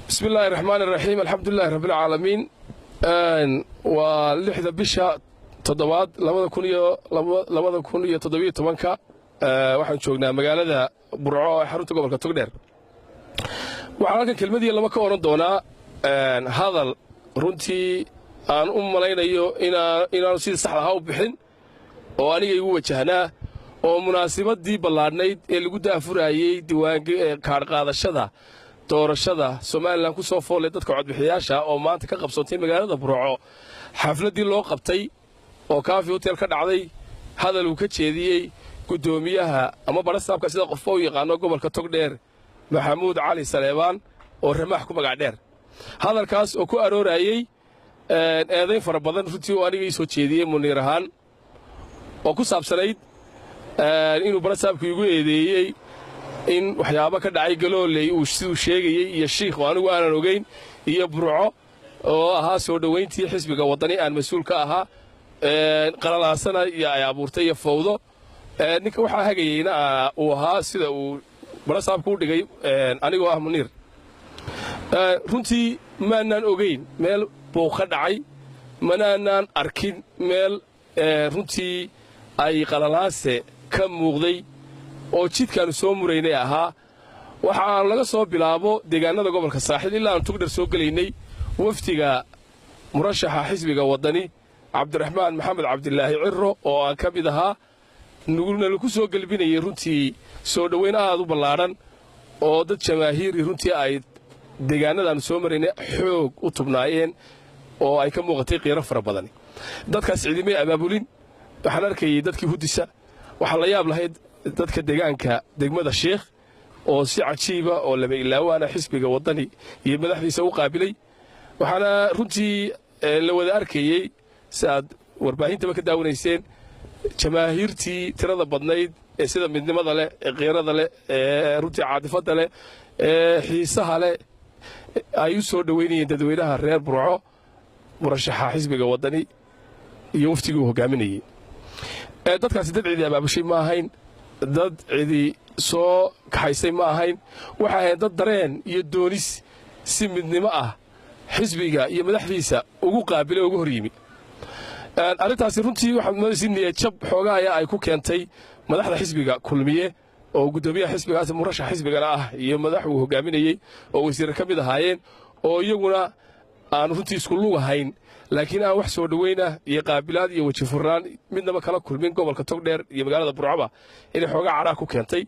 بسم الله الرحمن الرحيم الحمد لله رب العالمين ولحظة بشا تضواد لبدا كونية تضوية طبانكا waxaan joognaa magaalada Burco ee xarunta gobolka Togdheer waxaan halkan kelmadii laba ka oran doonaa hadal runtii aan u malaynayo inaan si sax ah u bixin oo aniga igu wajahnaa oo munaasabadii ballaadhnayd ee lagu daafurayay diiwaanka kaar qaadashada doorashada Soomaaliland ku soo foolay dadka codbixiyaasha oo maanta ka qabsatay magaalada Burco xafladii loo qabtay oo kaafi hotel ka dhacday hadal uu ka jeediyay gudoomiyaha ama barasaabka sida qof oo yaqaan gobolka Togdheer Maxamuud Cali Saleebaan oo ramax ku magac dheer hadalkaas oo ku aroorayay eedayn fara badan runtii oo aniga soo jeediyay Muniir ahaan oo ku saabsanayd inuu barasaabku igu eedeeyay in waxyaabo ka dhacay galooley uu sidoo sheegayay iyo sheekh oo anigu aanan ogeyn iyo Burco oo ahaa soo dhaweyntii xisbiga wadani aan mas'uul ka ahaa qalalaasana iyo ay abuurtay iyo fawdo ninka waxa hagayayna uu ahaa sida uu barasaabku u dhigay anigoo ah Muniir runtii maanan ogeyn meel buu ka dhacay manaanan arkin meel runtii ay qalalaase ka muuqday oo jidkan soo muraynay ahaa waxa laga soo bilaabo deegaanada gobolka Saaxil ilaa aan Togdheer soo galeynay waftiga murashaxa xisbiga wadani Cabdiraxmaan Maxamed Cabdilaahi Cirro oo aan ka mid ahaa nugulna lagu soo galbinayay runtii soo dhaweyn aad u ballaaran oo dad jamaahiiri runtii ay deegaanadan soo maraynay xoog u tubnaayeen oo ay ka muuqatay qiiro fara badan dadkaas ciidamay abaabulin waxaan arkayay dadkii hudisa waxa la yaab lahayd dadka deegaanka degmada Sheekh oo si cajiiba oo laba ilaawana xisbiga wadani iyo madaxdiisa u qaabilay waxaana runtii la wada arkayay saad warbaahinta ka daawanayseen jamaahiirtii tirada badnayd ee sida midnimada leh ee qiirada leh ee runtii caadifada leh ee xiisaha leh ay u soo dhaweynayeen dadweynaha reer Burco murashaxa xisbiga wadani iyo waftigu hogaaminayay dadkaasi dad cidi abaabushay ma ahayn dad cidi soo kaxaysay ma ahayn waxa ay dad dareen iyo doonis si midnimo ah xisbiga iyo madaxdiisa ugu qaabilay ugu hor yimi arintaasi runtii waxa moodayay niyad jab xoogaa ay ku keentay madaxda xisbiga kulmiye oo gudoomiyaha xisbigaas murashax xisbigana ah iyo madaxu hogaaminayay oo wasiir ka mid ahaayeen oo iyaguna aan runtii isku lug ahayn laakiin aan wax soo dhaweynaa iyo qaabilaad iyo waji furnaan midnaba kala kulmin gobolka Togdheer iyo magaalada Burco inay xoogaa cadha ku keentay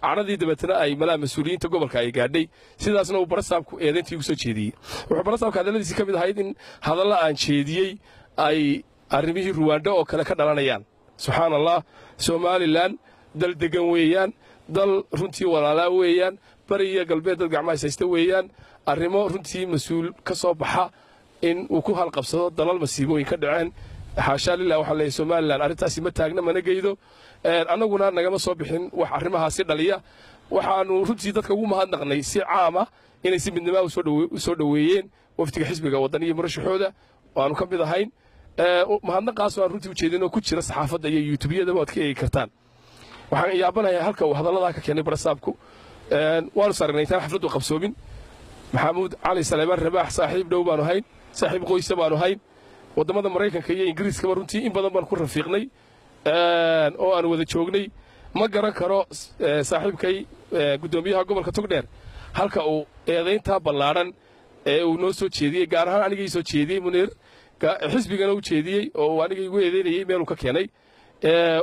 cadhadii dabeetana ay malaha mas'uuliyiinta gobolka ay gaadhay sidaasna uu barasaabku eedayntii ugu soo jeediyay wuxuu barasaabka hadaladiisa ka mid ahayd in hadalla aan jeediyay ay arrimihii Ruwaandha oo kale ka dhalanayaan subxaanallah Soomaaliland dal degan weeyaan dal runtii walaalaa weeyaan bariga galbeed dad gacmaha haysta weeyaan arrimo runtii mas'uul ka soo baxa in uu ku halqabsado dalal masiibooyin ka dhaceen xaasha lillaah waxa la Soomaaliland arintaasi ma taagna mana geedo anaguna nagama soo bixin wax arrimahaasi dhaliya waxaanu runtii dadka ugu mahadnaqnay si caam ah inay si midnimo u soo dhaweeyeen waftiga xisbiga wadani iyo murashaxooda waanu ka mid ahayn mahadnaqaas oo runtii u jeedin oo ku jira saxaafadda iyo YouTube-yada waad ka eegi kartaan waxaan yaabanayaa halka uu hadallada ka keenay barasaabku waanu saragnay intaan xafladu qabsoomin Maxamuud Cali Saleebaan Rabax saaxiib dhow baanu hayn saaxiib qoys baanu hayn wadamada Mareykanka iyo Ingiriiska runtii in badan baan ku rafiiqnay oo aan wada joognay ma garan karo saaxiibkay gudoomiyaha gobolka Togdheer halka uu eedaynta ballaaran ee uu noo soo jeediyay gaar ahaan aniga soo jeediyay Muniir xisbigana u jeediyay oo aniga igu eedeynayay meel uu ka keenay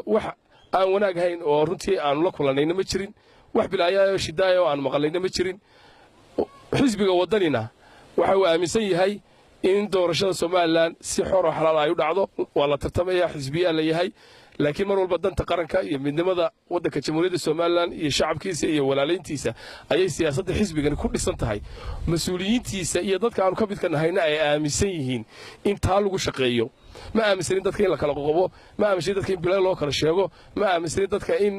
wax aan wanaag hayn oo runtii aan la kulanayna ma jirin wax bilaaya shidaaya oo aan maqlayna ma jirin xisbiga wadanina waxa uu aaminsan yahay in doorashada Soomaaliland si xor oo xalaal ay u dhacdo waa la tartamaya xisbiya la yahay laakiin mar walba danta qaranka iyo midnimada wadanka Jamhuuriyadda Soomaaliland iyo shacabkiisa iyo walaalayntiisa ayay siyaasadda xisbigan ku dhisan tahay mas'uuliyiintiisa iyo dadka aanu ka mid ka nahayna ay aaminsan yihiin in taa lagu shaqeeyo ma aaminsanin dadka in la kala qoqobo ma aaminsanin dadka in bilaa loo kala sheego ma aaminsanin dadka in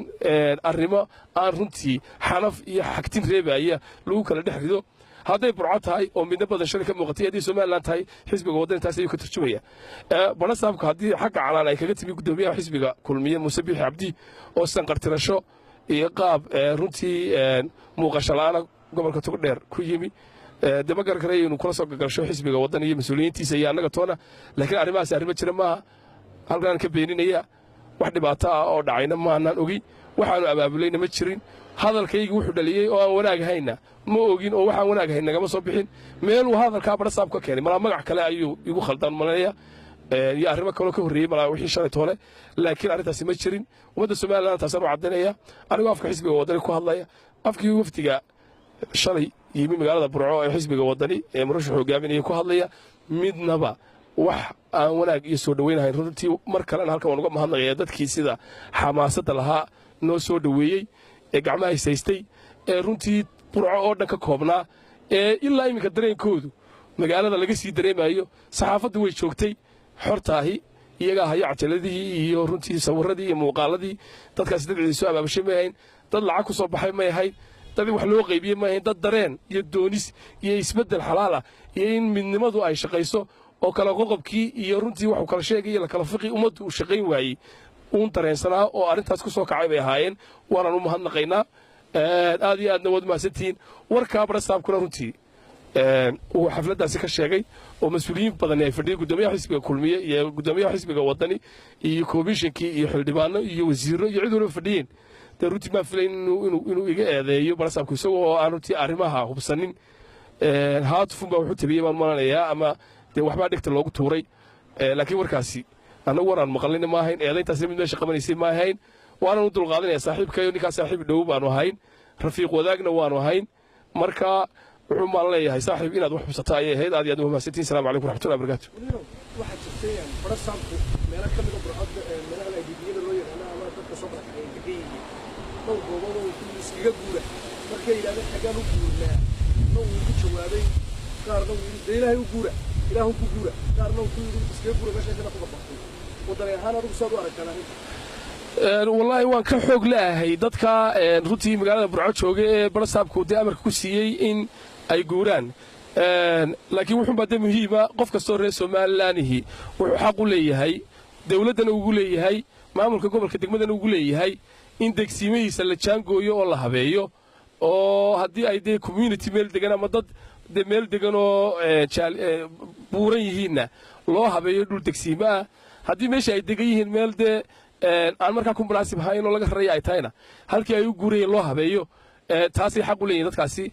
arrimo aan runtii xanaf iyo xagtin reebaya lagu kala dhexrido hadday Burco tahay oo midna badan shir ka muuqatay hadii Soomaaliland tahay xisbiga wadani taas ayuu ka tarjumaya barasaabka hadii xagga calaan ay kaga timi gudoomiyaha xisbiga kulmiye Muuse Biixi Cabdi oo san qartirasho iyo qaab runtii muuqasho la'aana gobolka togdheer ku yimi de ma garan karayo inuu kula soo gagasho xisbiga waddan iyo mas-uuliyiintiisa iyo annaga toona laakiin arrimahaasi arrimo jira maaha halkaan ka beeninaya wax dhibaato ah oo dhacayna maanaan ogi waxaanu abaabulayna ma jirin hadalkaygii wuxuu dhaliyey oo aan wanaag hayna ma ogin oo waxaan wanaag hayn nagama soo bixin meeluu hadalkaa badhasaab ka keenay malaa magac kale ayuu igu khaldaan maleeya iyo arrimo kaloo ka horreeyey malaa wixii shalay toole laakiin arrintaasi ma jirin ummadda somalilan taasaan u caddaynaya anigoo afka xisbiga waddani ku hadlaya afkii wafdiga shalay yimi magaalada burco ee xisbiga waddani ee murashax hogaaminaya ku hadlaya midnaba wax aan wanaag iyo soo dhawaynahayn runtii mar kalena halkan waan uga mahadnaqaya dadkii sida xamaasadda lahaa noo soo dhoweeyey ee gacmaha haysaystay ee runtii burco oo dhan ka koobnaa ee ilaa iminka dareenkoodu magaalada laga sii dareemayo saxaafaddu way joogtay xortaahi iyagaa haya cajaladihii iyo runtii sawirradii iyo muuqaaladii dadkaasi dad cidi soo abaabashay may ahayn dad lacag ku soo baxay may ahayn dad wax loo qaybiyey may ahayn dad dareen iyo doonis iyo isbeddel xalaal ah iyo in midnimadu ay shaqayso oo kala qoqobkii iyo runtii waxuu kala sheegay iyo lakala fiqi ummaddu uu shaqayn waayey uun dareensanaa oo arrintaas ku soo kacay bay ahaayeen waanaan u mahadnaqaynaa aad iyo aadna waad mahadsantihiin warkaa badhasaabkuna runtii uu xafladdaasi ka sheegay oo mas-uuliyiin badani ay fadhiyeen guddoomiyaha xisbiga kulmiye iyo guddoomiyaha xisbiga waddani iyo komishinkii iyo xildhibaano iyo wasiirro iyo cid walba fadhiyeen dee runtii maan filayn inuu iga eedeeyo badhasaabku isagoo aan runtii arrimaha hubsanin haatufun baa wuxuu tabiyey baan malanayaa ama dee waxbaa dhegta loogu tuuray laakiin warkaasi annagu waraan maqalina ma ahayn eedayntaasna mid meesha qabanaysay ma ahayn waanan u dulqaadanaya saaxiibkayo ninkaa saaxiib dhow baanu ahayn rafiiq wadaagna waanu ahayn marka wuxuu maan leeyahay saaxiib inaad wax xubsato ayay ahayd aad iyo aad u mahadsantiin salamu calaykum waraxmatullahi wabarakaatu waxaa jirtay badhasaabku meelo ka mida burcadda meelaha aydidiyada loo yaqaano ama dadka soo barakacay ay degan yihiin dhowr goobadoo iskaga guura markay yidhahdeen xaggaan u guurnaa na uu ugu jawaabay qaarna uu yidhi dee ilaahay u guura ilaahu ku guura qaarna uu ku yidhi iskaga guura meeshaasina ku barbartay waddanay ahaan adigu saad u aragtaan arrinta wallaahi waan ka xoog la'ahay dadka runtii magaalada burco jooga ee badhasaabku dee amarka ku siiyey in ay guuraan laakiin wuxuunbaa dee muhiima qof kastoo reer somalilanihii wuxuu xaq u leeyahay dawladdana ugu leeyahay maamulka gobolka degmadana ugu leeyahay in degsiimadiisa la jaangooyo oo la habeeyo oo haddii ay dee community meel degan ama dad dee meel degan oo buuran yihiinna loo habeeyo dhul degsiimo ah haddii meesha ay degan yihiin meel dee aan markaa ku munaasib ahayn oo laga raraya ay tahayna halkii ay u guurayeen loo habeeyo taasay xaq u leeyihin dadkaasi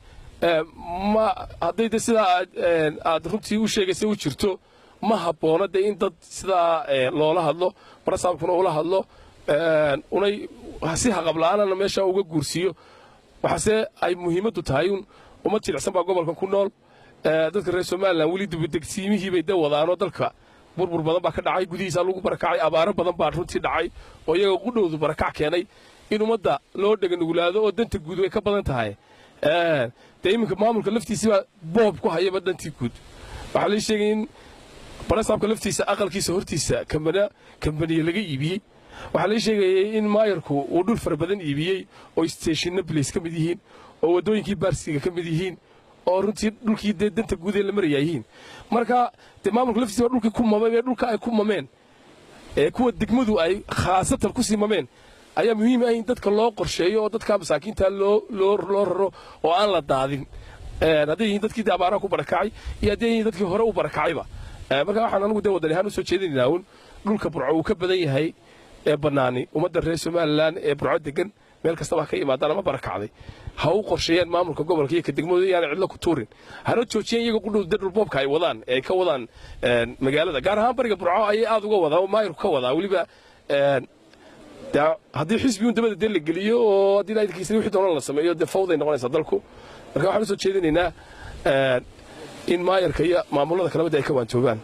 hadday de sidaa aad runtii u sheegaysa u jirto ma habboona dee in dad sidaa loola hadlo badhasaabkuna ula hadlo unay si haqabla'aanana meesha uga guursiiyo waxaase ay muhiimaddu tahay un ummad jilicsan baa gobolkan ku nool dadka reer somalilan weli dibadegsiimihii bay de wadaanoo dalka burbur badan baa ka dhacay gudihiisaa lagu barakacay abaaro badan baa runtii dhacay oo iyaga qudhowdu barakac keenay in ummadda loo dheganugulaado oo danta guud way ka badan tahay dee iminka maamulka laftiisibaa boob ku hayaba dantii guud waxaa lai sheegay in badhasaabka laftiisa aqalkiisa hortiisa kambaniye laga iibiyey waxaa lai sheegayay in maayarku uu dhul fara badan iibiyey oo stationna blace ka mid yihiin oo waddooyinkii baarsiga ka mid yihiin oo runtii dhulkii dee danta guud ee la marayaa yihiin marka dee maamulka laftiisa dhulkii ku mamay ee dhulka ay ku mameen ee kuwa degmadu ay khaasatan ku sii mameen ayaa muhiim ah in dadka loo qorsheeyo oo dadka masaakiinta loo raro oo aan la daadin hadday yihiin dadkii abaaraha ku barakacay iyo hadday yihiin dadkii hore u barakacayba marka waxaan anigu dee waddan ahaan u soo jeedinaynaa un dhulka burco uu ka badan yahay ee bannaani ummadda reer somalilan ee burco degan meel kastaba ha ka imaadaan ama barakacday ha u qorsheeyaan maamulka gobolka iyo ka degmadu iyaana cidlo ku tuurin hana joojiyeen iyaga qudhow dee dhulboobka ay wadaan ee ka wadaan magaalada gaar ahaan bariga burco ayay aad uga wadaa oo maayirku ka wadaa weliba haddii xisbi un dabada dee la geliyo oo haddii idinkiisna wixii doona la sameeyo dee fawday noqonaysaa dalku marka waxaan u soo jeedinaynaa in maayarka iyo maamullada kaleba dee ay ka waanjoogaan